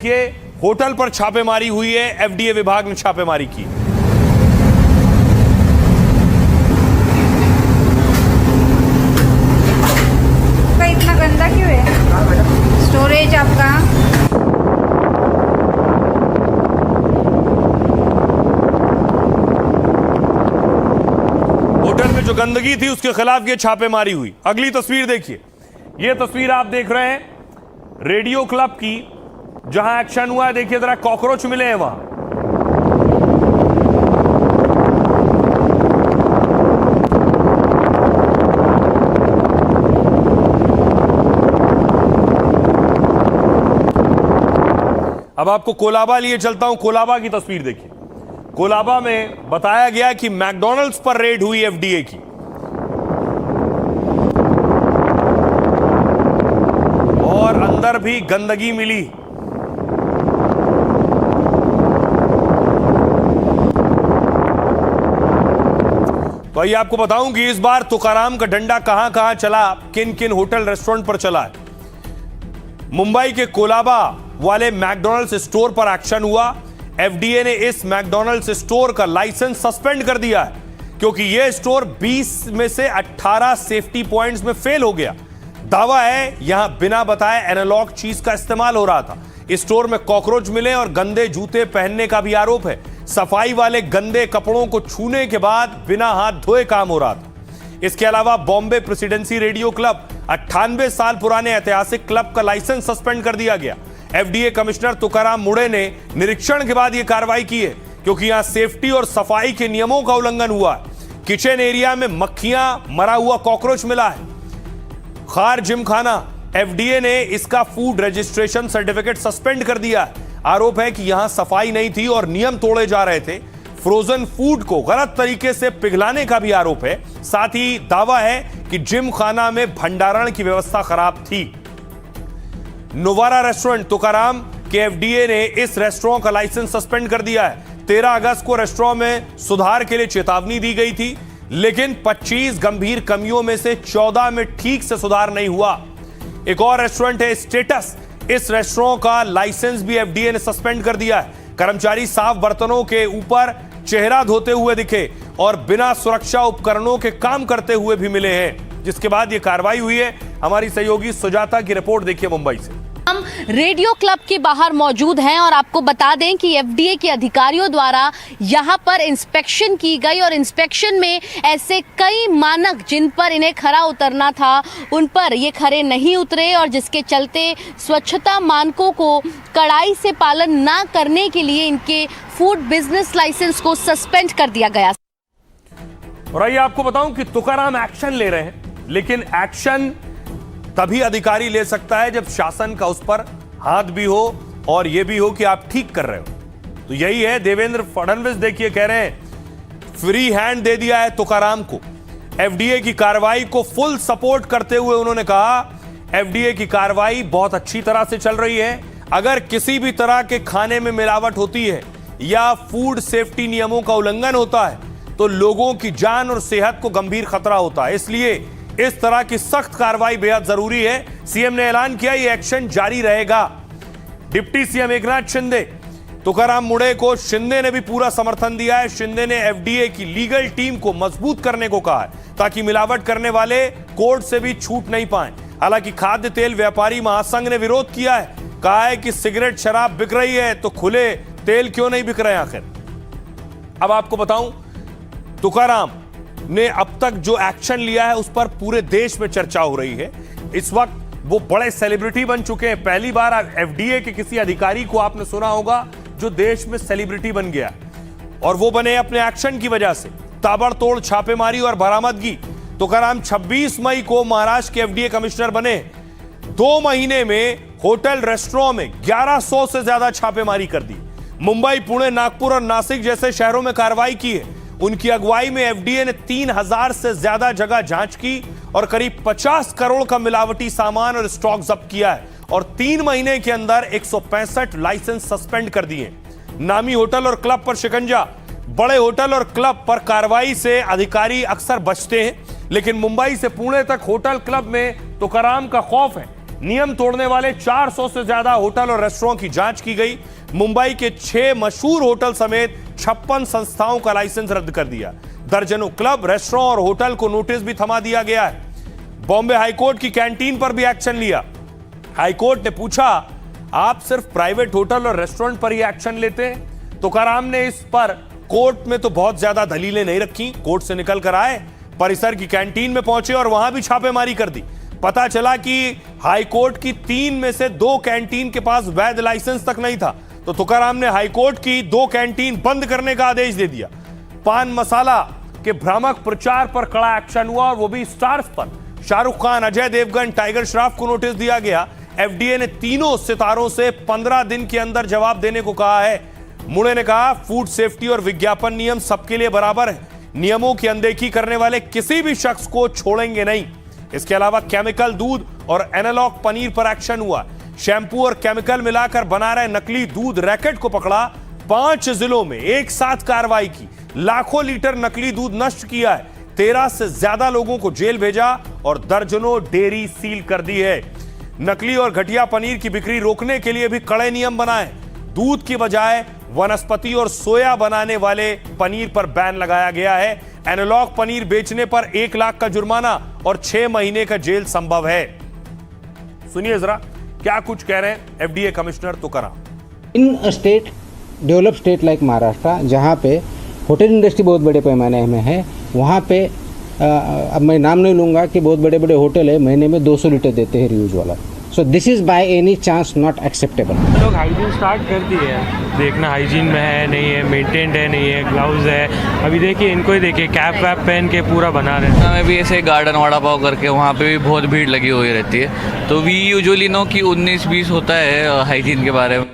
देखिए, होटल पर छापेमारी हुई है। एफडीए विभाग ने छापेमारी की। इतना गंदा क्यों है स्टोरेज आपका? होटल में जो गंदगी थी उसके खिलाफ ये छापेमारी हुई। अगली तस्वीर देखिए। ये तस्वीर आप देख रहे हैं रेडियो क्लब की, जहां एक्शन हुआ है। देखिए जरा, कॉकरोच मिले हैं वहां। अब आपको कोलाबा लिए चलता हूं। कोलाबा की तस्वीर देखिए। कोलाबा में बताया गया कि मैकडॉनल्ड्स पर रेड हुई एफडीए की, और अंदर भी गंदगी मिली। तो आइए आपको बताऊं कि इस बार तुकाराम का डंडा कहां कहां चला, किन किन होटल रेस्टोरेंट पर चला है। मुंबई के कोलाबा वाले मैकडॉनल्ड्स स्टोर पर एक्शन हुआ। एफडीए ने इस मैकडॉनल्ड्स स्टोर का लाइसेंस सस्पेंड कर दिया है, क्योंकि यह स्टोर 20 में से 18 सेफ्टी पॉइंट्स में फेल हो गया। दावा है यहां बिना बताए एनालॉग चीज का इस्तेमाल हो रहा था। इस स्टोर में कॉकरोच मिले और गंदे जूते पहनने का भी आरोप है। सफाई वाले गंदे कपड़ों को छूने के बाद बिना हाथ धोए काम हो रहा था। इसके अलावा बॉम्बे प्रेसिडेंसी रेडियो क्लब, 98 साल पुराने ऐतिहासिक क्लब का लाइसेंस सस्पेंड कर दिया गया। एफडीए कमिश्नर तुकाराम मुड़े ने निरीक्षण के बाद यह कार्रवाई की है, क्योंकि यहां सेफ्टी और सफाई के नियमों का उल्लंघन हुआ है। किचन एरिया में मक्खियां, मरा हुआ कॉकरोच मिला है। खार जिमखाना, एफडीए ने इसका फूड रजिस्ट्रेशन सर्टिफिकेट सस्पेंड कर दिया है। आरोप है कि यहां सफाई नहीं थी और नियम तोड़े जा रहे थे। फ्रोजन फूड को गलत तरीके से पिघलाने का भी आरोप है। साथ ही दावा है कि जिम खाना में भंडारण की व्यवस्था खराब थी। नोवारा रेस्टोरेंट, तुकाराम के एफडीए ने इस रेस्टोरेंट का लाइसेंस सस्पेंड कर दिया है। 13 अगस्त को रेस्टोरेंट में सुधार के लिए चेतावनी दी गई थी, लेकिन 25 गंभीर कमियों में से 14 में ठीक से सुधार नहीं हुआ। एक और रेस्टोरेंट है स्टेटस। इस रेस्टोरेंट का लाइसेंस भी एफडीए ने सस्पेंड कर दिया है। कर्मचारी साफ बर्तनों के ऊपर चेहरा धोते हुए दिखे और बिना सुरक्षा उपकरणों के काम करते हुए भी मिले हैं, जिसके बाद यह कार्रवाई हुई है। हमारी सहयोगी सुजाता की रिपोर्ट देखिए मुंबई से। हम रेडियो क्लब के बाहर मौजूद हैं और आपको बता दें कि एफडीए के अधिकारियों द्वारा यहां पर इंस्पेक्शन की गई और इंस्पेक्शन में ऐसे कई मानक जिन पर इन्हें खरा उतरना था उन पर ये खरे नहीं उतरे, और जिसके चलते स्वच्छता मानकों को कड़ाई से पालन ना करने के लिए इनके फूड बिजनेस लाइसेंस को सस्पेंड कर दिया गया। और आइए आपको बताऊं कि तुकाराम एक्शन ले रहे हैं, लेकिन एक्शन तभी अधिकारी ले सकता है जब शासन का उस पर हाथ भी हो और यह भी हो कि आप ठीक कर रहे हो। तो यही है, देवेंद्र फडणवीस देखिए कह रहे हैं फ्री हैंड दे दिया है तुकाराम को। एफडीए की कार्रवाई को फुल सपोर्ट करते हुए उन्होंने कहा एफडीए की कार्रवाई बहुत अच्छी तरह से चल रही है। अगर किसी भी तरह के खाने में मिलावट होती है या फूड सेफ्टी नियमों का उल्लंघन होता है तो लोगों की जान और सेहत को गंभीर खतरा होता है। इसलिए इस तरह की सख्त कार्रवाई बेहद जरूरी है। सीएम ने ऐलान किया यह एक्शन जारी रहेगा। डिप्टी सीएम एकनाथ शिंदे, तुकाराम मुड़े को शिंदे ने भी पूरा समर्थन दिया है। शिंदे ने एफडीए की लीगल टीम को मजबूत करने को कहा है, ताकि मिलावट करने वाले कोर्ट से भी छूट नहीं पाए। हालांकि खाद्य तेल व्यापारी महासंघ ने विरोध किया है, कहा है कि सिगरेट शराब बिक रही है तो खुले तेल क्यों नहीं बिक रहे आखिर। अब आपको बताऊं, तुकाराम ने अब तक जो एक्शन लिया है उस पर पूरे देश में चर्चा हो रही है। इस वक्त वो बड़े सेलिब्रिटी बन चुके हैं। पहली बार एफडीए के किसी अधिकारी को आपने सुना होगा जो देश में सेलिब्रिटी बन गया, और वो बने अपने एक्शन की वजह से। ताबड़तोड़ छापेमारी और बरामदगी। तुकाराम 26 मई को महाराष्ट्र के एफडीए कमिश्नर बने। 2 महीने में होटल रेस्टोरेंट में 1100 से ज्यादा छापेमारी कर दी। मुंबई, पुणे, नागपुर और नासिक जैसे शहरों में कार्रवाई की है। उनकी अगुवाई में एफडीए ने 3000 से ज्यादा जगह जांच की और करीब 50 करोड़ का मिलावटी सामान और स्टॉक जब्त किया है, और 3 महीने के अंदर 165 लाइसेंस सस्पेंड कर दिए। नामी होटल और क्लब पर शिकंजा। बड़े होटल और क्लब पर कार्रवाई से अधिकारी अक्सर बचते हैं, लेकिन मुंबई से पुणे तक होटल क्लब में तुकाराम का खौफ है। नियम तोड़ने वाले 400 से ज्यादा होटल और रेस्टोरेंट की जांच की गई। मुंबई के 6 मशहूर होटल समेत 56 संस्थाओं का लाइसेंस रद्द कर दिया। दर्जनों क्लब, रेस्टोरेंट और होटल को नोटिस भी थमा दिया गया है। बॉम्बे हाईकोर्ट की कैंटीन पर भी एक्शन लिया। हाईकोर्ट ने पूछा, आप सिर्फ प्राइवेट होटल और रेस्टोरेंट पर ही एक्शन लेते हैं? तुकाराम ने इस पर कोर्ट में तो बहुत ज्यादा दलीलें नहीं रखी। कोर्ट से निकल कर आए, परिसर की कैंटीन में पहुंचे और वहां भी छापेमारी कर दी। पता चला कि हाईकोर्ट की 3 में से 2 कैंटीन के पास वैध लाइसेंस तक नहीं था। तो तुकाराम ने हाईकोर्ट की 2 कैंटीन बंद करने का आदेश दे दिया। पान मसाला के भ्रामक प्रचार पर कड़ा एक्शन हुआ और वो भी स्टार्स पर। शाहरुख खान, अजय देवगन, टाइगर श्रॉफ को नोटिस दिया गया। एफडीए ने तीनों सितारों से 15 दिन के अंदर जवाब देने को कहा है। मुड़े ने कहा, फूड सेफ्टी और विज्ञापन नियम सबके लिए बराबर है। नियमों की अनदेखी करने वाले किसी भी शख्स को छोड़ेंगे नहीं। इसके अलावा केमिकल दूध और एनालॉग पनीर पर एक्शन हुआ। शैंपू और केमिकल मिलाकर बना रहे नकली दूध रैकेट को पकड़ा। 5 जिलों में एक साथ कार्रवाई की। लाखों लीटर नकली दूध नष्ट किया है। 13 से ज्यादा लोगों को जेल भेजा और दर्जनों डेयरी सील कर दी है। नकली और घटिया पनीर की बिक्री रोकने के लिए भी कड़े नियम बनाए। दूध की बजाय वनस्पति और सोया बनाने वाले पनीर पर बैन लगाया गया है। एनालॉग पनीर बेचने पर 1 लाख का जुर्माना और 6 महीने का जेल संभव है। सुनिए जरा क्या कुछ कह रहे हैं एफडीए कमिश्नर तुकाराम। इन state develop state like Maharashtra, जहाँ पे होटल इंडस्ट्री बहुत बड़े पैमाने में है, वहाँ पे अब मैं नाम नहीं लूँगा कि बहुत बड़े बड़े होटल है, महीने में 200 लीटर देते हैं रियूज वाला। So this is by any chance not acceptable. लोग हाइजीन स्टार्ट कर दिए हैं, देखना हाइजीन में है नहीं है, मेंटेन्ड है नहीं है, ग्लव्स है। अभी देखिए इनको ही देखिए, कैप वैप पहन के पूरा बना रहे हैं। हमें भी ऐसे गार्डन वड़ा पाव करके वहाँ पे भी बहुत भीड़ लगी हुई रहती है। तो वी यूजुअली नो कि 19-20 होता है हाइजीन के बारे में।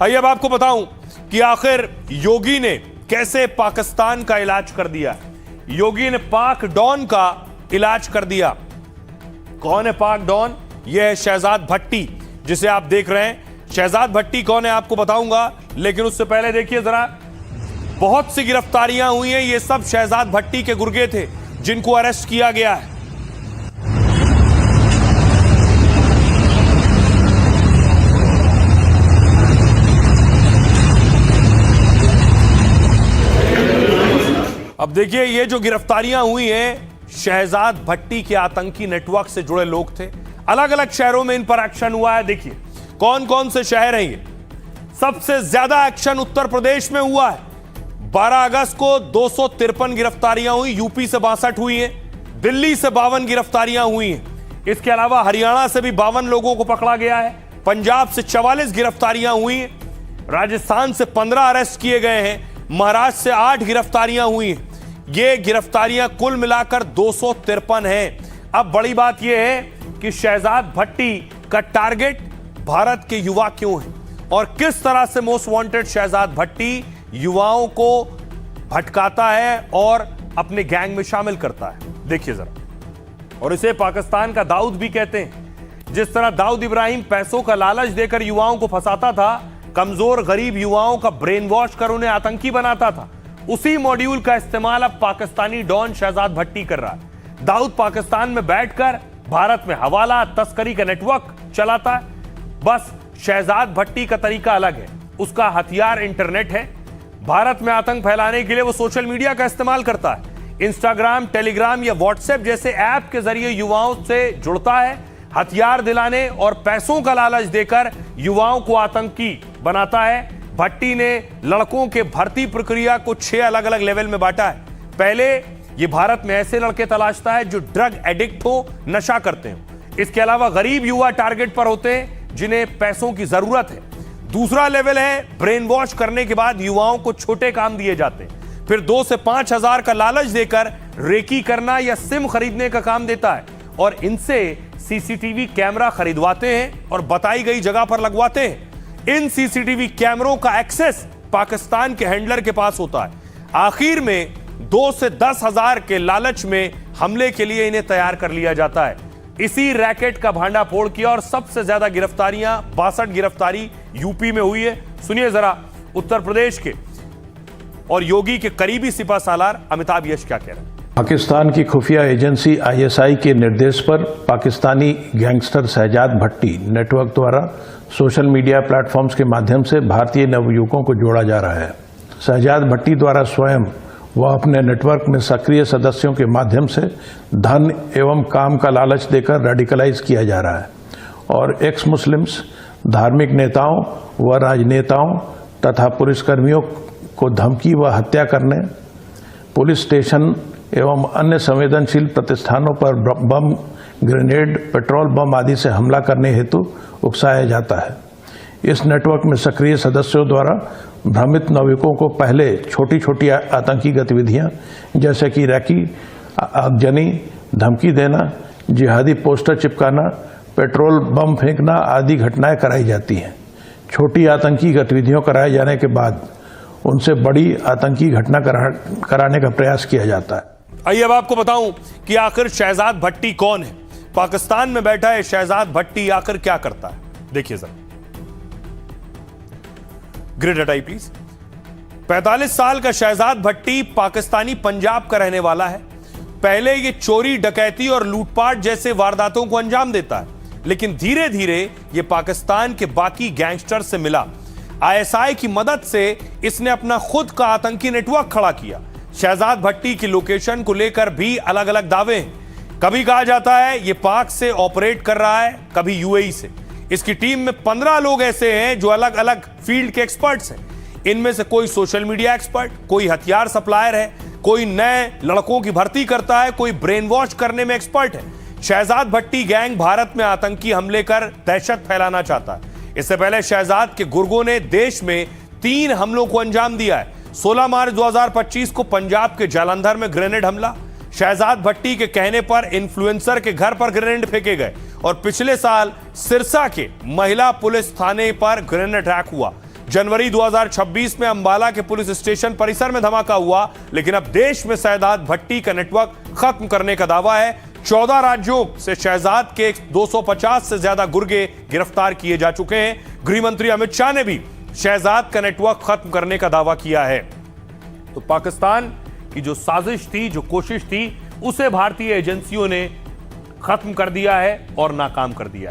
आइए अब आपको बताऊं कि आखिर योगी ने कैसे पाकिस्तान का इलाज कर दिया। योगी ने पाक डॉन का इलाज कर दिया। कौन है पाक डॉन? यह है शहजाद भट्टी, जिसे आप देख रहे हैं। शहजाद भट्टी कौन है आपको बताऊंगा, लेकिन उससे पहले देखिए जरा, बहुत सी गिरफ्तारियां हुई हैं। ये सब शहजाद भट्टी के गुर्गे थे जिनको अरेस्ट किया गया है। अब देखिए, ये जो गिरफ्तारियां हुई हैं, शहजाद भट्टी के आतंकी नेटवर्क से जुड़े लोग थे। अलग अलग शहरों में इन पर एक्शन हुआ है। देखिए कौन कौन से शहर हैं ये। सबसे ज्यादा एक्शन उत्तर प्रदेश में हुआ है। 12 अगस्त को 253 गिरफ्तारियां हुई, यूपी से 62 हुई हैं, दिल्ली से 52 गिरफ्तारियां हुई हैं। इसके अलावा हरियाणा से भी 52 लोगों को पकड़ा गया है। पंजाब से 44 गिरफ्तारियां हुई हैं। राजस्थान से 15 अरेस्ट किए गए हैं। महाराष्ट्र से 8 गिरफ्तारियां हुई हैं। ये गिरफ्तारियां कुल मिलाकर 253 हैं। अब बड़ी बात यह है कि शहजाद भट्टी का टारगेट भारत के युवा क्यों है और किस तरह से मोस्ट वांटेड शहजाद भट्टी युवाओं को भटकाता है और अपने गैंग में शामिल करता है। देखिए जरा। और इसे पाकिस्तान का दाऊद भी कहते हैं। जिस तरह दाऊद इब्राहिम पैसों का लालच देकर युवाओं को फंसाता था, कमजोर गरीब युवाओं का ब्रेन वॉश कर उन्हें आतंकी बनाता था, उसी मॉड्यूल का इस्तेमाल अब पाकिस्तानी डॉन शहजाद भट्टी कर रहा है। दाऊद पाकिस्तान में बैठकर भारत में हवाला तस्करी का नेटवर्क चलाता है। बस शहजाद भट्टी का तरीका अलग है। उसका हथियार इंटरनेट है। भारत में आतंक फैलाने के लिए वो सोशल मीडिया का इस्तेमाल करता है। इंस्टाग्राम, टेलीग्राम या व्हाट्सएप जैसे ऐप के जरिए युवाओं से जुड़ता है। हथियार दिलाने और पैसों का लालच देकर युवाओं को आतंकी बनाता है। भट्टी ने लड़कों के भर्ती प्रक्रिया को 6 अलग अलग लेवल में बांटा है। पहले ये भारत में ऐसे लड़के तलाशता है जो ड्रग एडिक्ट हो, नशा करते हो। इसके अलावा गरीब युवा टारगेट पर होते हैं जिन्हें पैसों की जरूरत है। दूसरा लेवल है ब्रेन वॉश करने के बाद युवाओं को छोटे काम दिए जाते हैं। फिर 2 से 5 हजार का लालच देकर रेकी करना या सिम खरीदने का काम देता है और इनसे सीसीटीवी कैमरा खरीदवाते हैं और बताई गई जगह पर लगवाते हैं। इन सीसीटीवी कैमरों का एक्सेस पाकिस्तान के हैंडलर के पास होता है। आखिर में 2 से 10 हजार के लालच में हमले के लिए इन्हें तैयार कर लिया जाता है। इसी रैकेट का भांडाफोड़ किया और सबसे ज्यादा गिरफ्तारियां 62 गिरफ्तारी यूपी में हुई है। सुनिए जरा उत्तर प्रदेश के और योगी के करीबी सिपहसालार अमिताभ यश क्या कह रहे हैं। पाकिस्तान की खुफिया एजेंसी आईएसआई के निर्देश पर पाकिस्तानी गैंगस्टर शहजाद भट्टी नेटवर्क द्वारा सोशल मीडिया प्लेटफॉर्म्स के माध्यम से भारतीय नवयुवकों को जोड़ा जा रहा है। शहजाद भट्टी द्वारा स्वयं व अपने नेटवर्क में सक्रिय सदस्यों के माध्यम से धन एवं काम का लालच देकर रेडिकलाइज किया जा रहा है और एक्स मुस्लिम्स, धार्मिक नेताओं व राजनेताओं तथा पुलिसकर्मियों को धमकी व हत्या करने, पुलिस स्टेशन एवं अन्य संवेदनशील प्रतिष्ठानों पर बम, ग्रेनेड, पेट्रोल बम आदि से हमला करने हेतु उकसाया जाता है। इस नेटवर्क में सक्रिय सदस्यों द्वारा भ्रमित नागरिकों को पहले छोटी छोटी आतंकी गतिविधियां जैसे कि रैकी, आगजनी, धमकी देना, जिहादी पोस्टर चिपकाना, पेट्रोल बम फेंकना आदि घटनाएं कराई जाती हैं। छोटी आतंकी गतिविधियों कराए जाने के बाद उनसे बड़ी आतंकी घटना कराने का प्रयास किया जाता है। आइए अब आपको बताऊं कि आखिर शहजाद भट्टी कौन है। पाकिस्तान में बैठा है शहजाद भट्टी, आखिर क्या करता है, देखिए जरा। ग्रिड हटाइए प्लीज। 45 साल का शहजाद भट्टी पाकिस्तानी पंजाब का रहने वाला है। पहले ये चोरी, डकैती और लूटपाट जैसे वारदातों को अंजाम देता है, लेकिन धीरे धीरे ये पाकिस्तान के बाकी गैंगस्टर से मिला। आईएसआई की मदद से इसने अपना खुद का आतंकी नेटवर्क खड़ा किया। शहजाद भट्टी की लोकेशन को लेकर भी अलग अलग दावे हैं। कभी कहा जाता है ये पाक से ऑपरेट कर रहा है, कभी यूएई से। इसकी टीम में 15 लोग ऐसे हैं जो अलग अलग फील्ड के एक्सपर्ट्स हैं। इनमें से कोई सोशल मीडिया एक्सपर्ट, कोई हथियार सप्लायर है, कोई नए लड़कों की भर्ती करता है, कोई ब्रेन वॉश करने में एक्सपर्ट है। शहजाद भट्टी गैंग भारत में आतंकी हमले कर दहशत फैलाना चाहता है। इससे पहले शहजाद के गुर्गों ने देश में 3 हमलों को अंजाम दिया है। 16 मार्च 2025 को पंजाब के जालंधर में ग्रेनेड हमला। शहजाद भट्टी के कहने पर इन्फ्लुएंसर के घर पर ग्रेनेड फेंके गए और पिछले साल सिरसा के महिला पुलिस थाने पर ग्रेनेड अटैक हुआ। जनवरी 2026 में अंबाला के पुलिस स्टेशन परिसर में धमाका हुआ। लेकिन अब देश में शहजाद भट्टी का नेटवर्क खत्म करने का दावा है। 14 राज्यों से शहजाद के 250 से ज्यादा गुर्गे गिरफ्तार किए जा चुके हैं। गृह मंत्री अमित शाह ने भी शहजाद का नेटवर्क खत्म करने का दावा किया है। तो पाकिस्तान की जो साजिश थी, जो कोशिश थी, उसे भारतीय एजेंसियों ने खत्म कर दिया है और नाकाम कर दिया है।